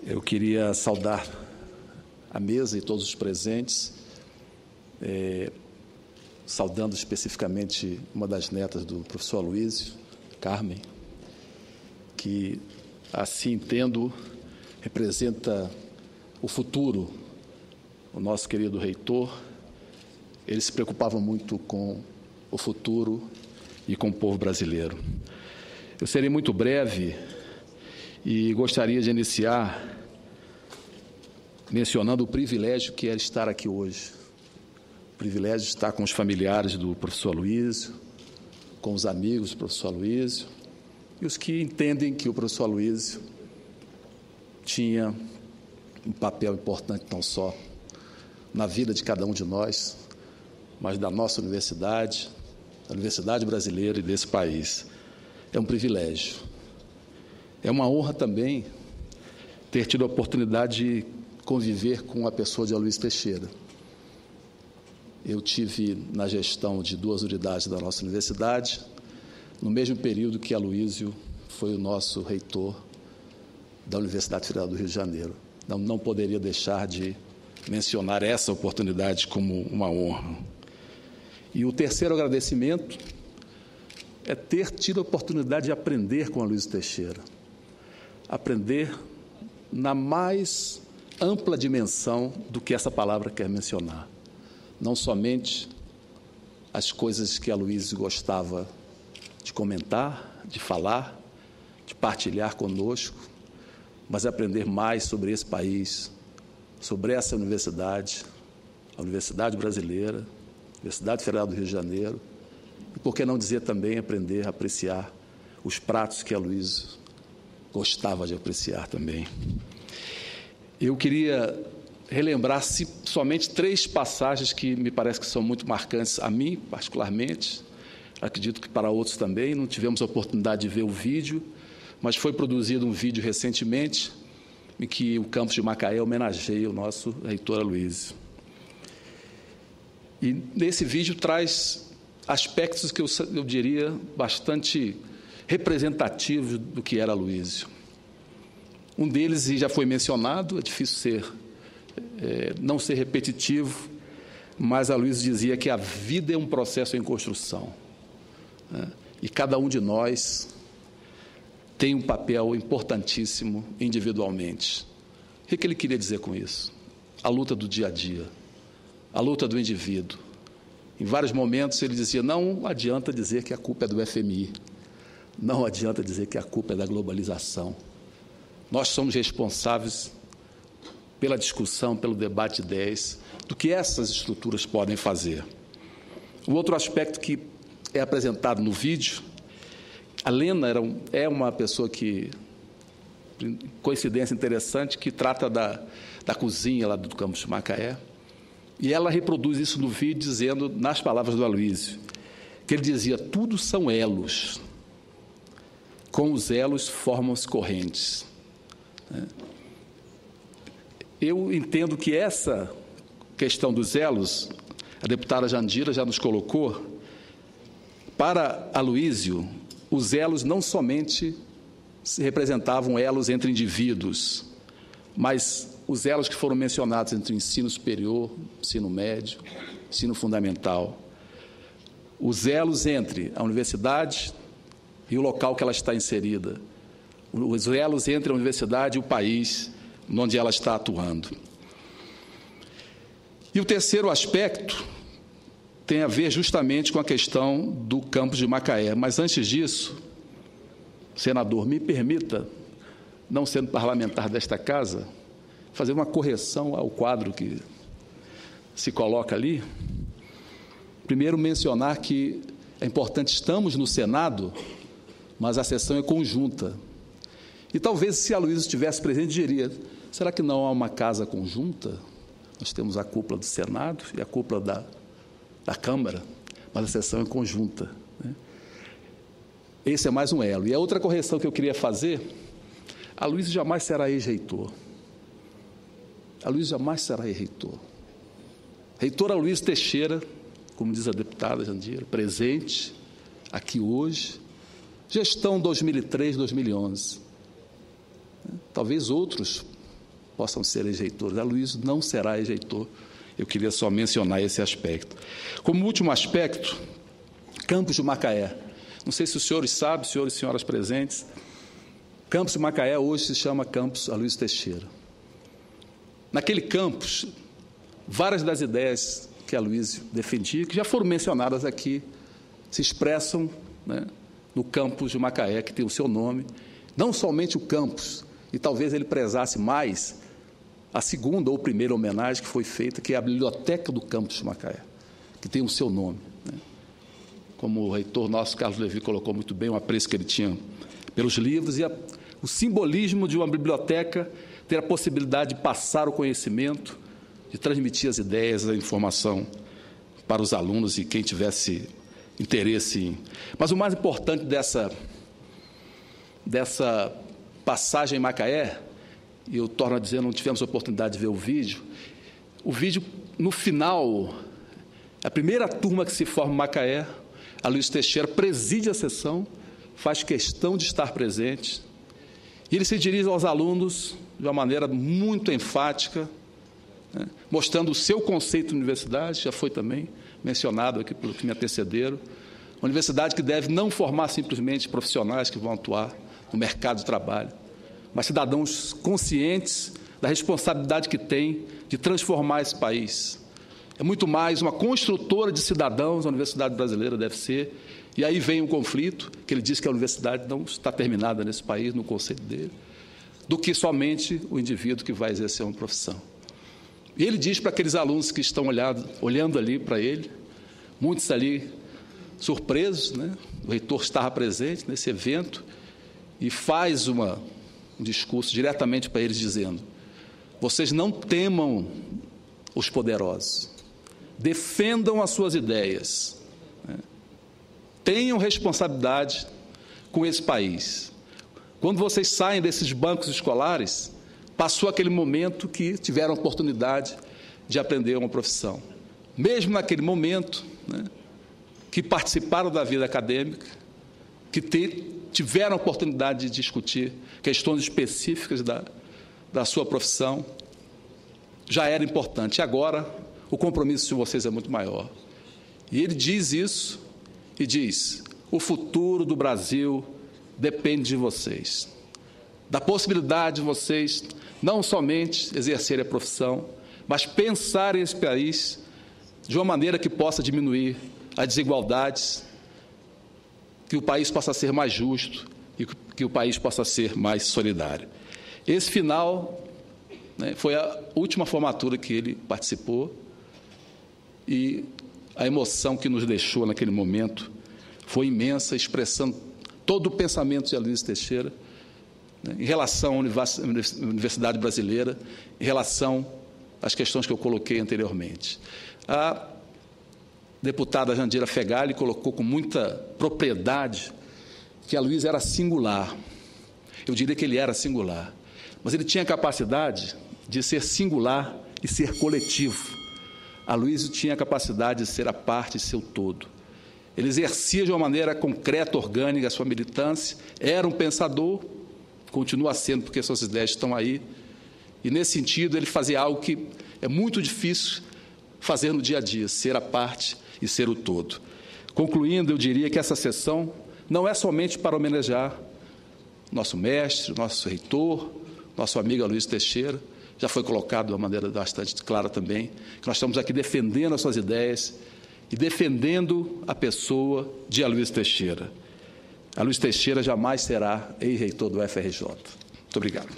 Eu queria saudar a mesa e todos os presentes, saudando especificamente uma das netas do professor Aloysio, Carmen, que, assim entendo, representa o futuro. O nosso querido reitor, ele se preocupava muito com o futuro e com o povo brasileiro. Eu serei muito breve e gostaria de iniciar mencionando o privilégio que é estar aqui hoje. O privilégio de estar com os familiares do professor Aloysio, com os amigos do professor Aloysio e os que entendem que o professor Aloysio tinha um papel importante não só na vida de cada um de nós, mas da nossa universidade, da universidade brasileira e desse país. É um privilégio. É uma honra também ter tido a oportunidade de conviver com a pessoa de Aloysio Teixeira. Eu tive na gestão de 2 unidades da nossa universidade, no mesmo período que Aloysio foi o nosso reitor da Universidade Federal do Rio de Janeiro. Não poderia deixar de mencionar essa oportunidade como uma honra. E o terceiro agradecimento é ter tido a oportunidade de aprender com Aloysio Teixeira. Aprender na mais ampla dimensão do que essa palavra quer mencionar. Não somente as coisas que Aloysio gostava de comentar, de falar, de partilhar conosco, mas aprender mais sobre esse país, sobre essa universidade, a Universidade Brasileira, a Universidade Federal do Rio de Janeiro, e por que não dizer também aprender a apreciar os pratos que Aloysio gostava de apreciar também. Eu queria relembrar somente 3 passagens que me parece que são muito marcantes a mim, particularmente, acredito que para outros também. Não tivemos a oportunidade de ver o vídeo, mas foi produzido um vídeo recentemente em que o campus de Macaé homenageia o nosso reitor Aloysio. E nesse vídeo traz aspectos que eu diria bastante representativos do que era Aloysio. Um deles, e já foi mencionado, é difícil não ser repetitivo, mas Aloysio dizia que a vida é um processo em construção, né? E cada um de nós tem um papel importantíssimo individualmente. O que ele queria dizer com isso? A luta do dia a dia, a luta do indivíduo. Em vários momentos ele dizia, não adianta dizer que a culpa é do FMI, não adianta dizer que a culpa é da globalização. Nós somos responsáveis pela discussão, pelo debate de ideias, do que essas estruturas podem fazer. O outro aspecto que é apresentado no vídeo, a Lena é uma pessoa que, coincidência interessante, que trata da cozinha lá do campus de Macaé, e ela reproduz isso no vídeo dizendo, nas palavras do Aloysio, que ele dizia, tudo são elos, com os elos formam-se correntes. Eu entendo que essa questão dos elos, a deputada Jandira já nos colocou, para Aloysio, os elos não somente representavam elos entre indivíduos, mas os elos que foram mencionados entre o ensino superior, ensino médio, ensino fundamental, os elos entre a universidade e o local que ela está inserida, os elos entre a universidade e o país onde ela está atuando. E o terceiro aspecto tem a ver justamente com a questão do campus de Macaé. Mas antes disso, senador, me permita, não sendo parlamentar desta casa, fazer uma correção ao quadro que se coloca ali. Primeiro, mencionar que é importante, estamos no Senado, mas a sessão é conjunta. E talvez, se a Aloysio estivesse presente, diria, será que não há uma casa conjunta? Nós temos a cúpula do Senado e a cúpula da Câmara, mas a sessão é conjunta, né? Esse é mais um elo. E a outra correção que eu queria fazer, Aloysio jamais será ex-reitor. Aloysio jamais será ex-reitor. Reitor Aloysio Teixeira, como diz a deputada Jandira, presente, aqui hoje, gestão 2003, 2011. Talvez outros possam ser ex-reitores. Aloysio não será ex-reitor. Eu queria só mencionar esse aspecto. Como último aspecto, Campus de Macaé. Não sei se os senhores sabem, senhores e senhoras presentes, Campus de Macaé hoje se chama Campus Aloysio Teixeira. Naquele campus, várias das ideias que Aloysio defendia, que já foram mencionadas aqui, se expressam, né, no campus de Macaé, que tem o seu nome. Não somente o campus, e talvez ele prezasse mais a segunda ou primeira homenagem que foi feita, que é a Biblioteca do Campus de Macaé, que tem o seu nome, né? Como o reitor nosso, Carlos Levi, colocou muito bem, o apreço que ele tinha pelos livros e o simbolismo de uma biblioteca ter a possibilidade de passar o conhecimento, de transmitir as ideias, a informação para os alunos e quem tivesse interesse em... Mas o mais importante dessa passagem em Macaé, e eu torno a dizer, não tivemos a oportunidade de ver o vídeo, no final, a primeira turma que se forma em Macaé, Aloysio Teixeira preside a sessão, faz questão de estar presente, e ele se dirige aos alunos de uma maneira muito enfática, né, mostrando o seu conceito de universidade, já foi também mencionado aqui pelo que me antecederam, uma universidade que deve não formar simplesmente profissionais que vão atuar no mercado de trabalho, mas cidadãos conscientes da responsabilidade que têm de transformar esse país. É muito mais uma construtora de cidadãos, a Universidade Brasileira deve ser, e aí vem um conflito, que ele diz que a universidade não está terminada nesse país, no conceito dele, do que somente o indivíduo que vai exercer uma profissão. E ele diz para aqueles alunos que estão olhando ali para ele, muitos ali surpresos, né? O reitor estava presente nesse evento e faz um discurso diretamente para eles dizendo: vocês não temam os poderosos, defendam as suas ideias, né? Tenham responsabilidade com esse país. Quando vocês saem desses bancos escolares, passou aquele momento que tiveram a oportunidade de aprender uma profissão. Mesmo naquele momento, né, que participaram da vida acadêmica, que tiveram a oportunidade de discutir questões específicas da sua profissão, já era importante. E agora, o compromisso de vocês é muito maior. E ele diz isso, e diz: o futuro do Brasil depende de vocês, da possibilidade de vocês não somente exercerem a profissão, mas pensarem esse país de uma maneira que possa diminuir as desigualdades, que o país possa ser mais justo e que o país possa ser mais solidário. Esse final, né, foi a última formatura que ele participou e a emoção que nos deixou naquele momento foi imensa, expressando todo o pensamento de Aloysio Teixeira, né, em relação à Universidade Brasileira, em relação às questões que eu coloquei anteriormente. A deputada Jandira Fegali colocou com muita propriedade que Aloysio era singular. Eu diria que ele era singular, mas ele tinha a capacidade de ser singular e ser coletivo. Aloysio tinha a capacidade de ser a parte e ser o todo. Ele exercia de uma maneira concreta, orgânica, a sua militância, era um pensador, continua sendo, porque suas ideias estão aí, e, nesse sentido, ele fazia algo que é muito difícil fazer no dia a dia, ser a parte e ser o todo. Concluindo, eu diria que essa sessão não é somente para homenagear nosso mestre, nosso reitor, nosso amigo Aloysio Teixeira, já foi colocado de uma maneira bastante clara também, que nós estamos aqui defendendo as suas ideias e defendendo a pessoa de Aloysio Teixeira. Aloysio Teixeira jamais será ex-reitor do UFRJ. Muito obrigado.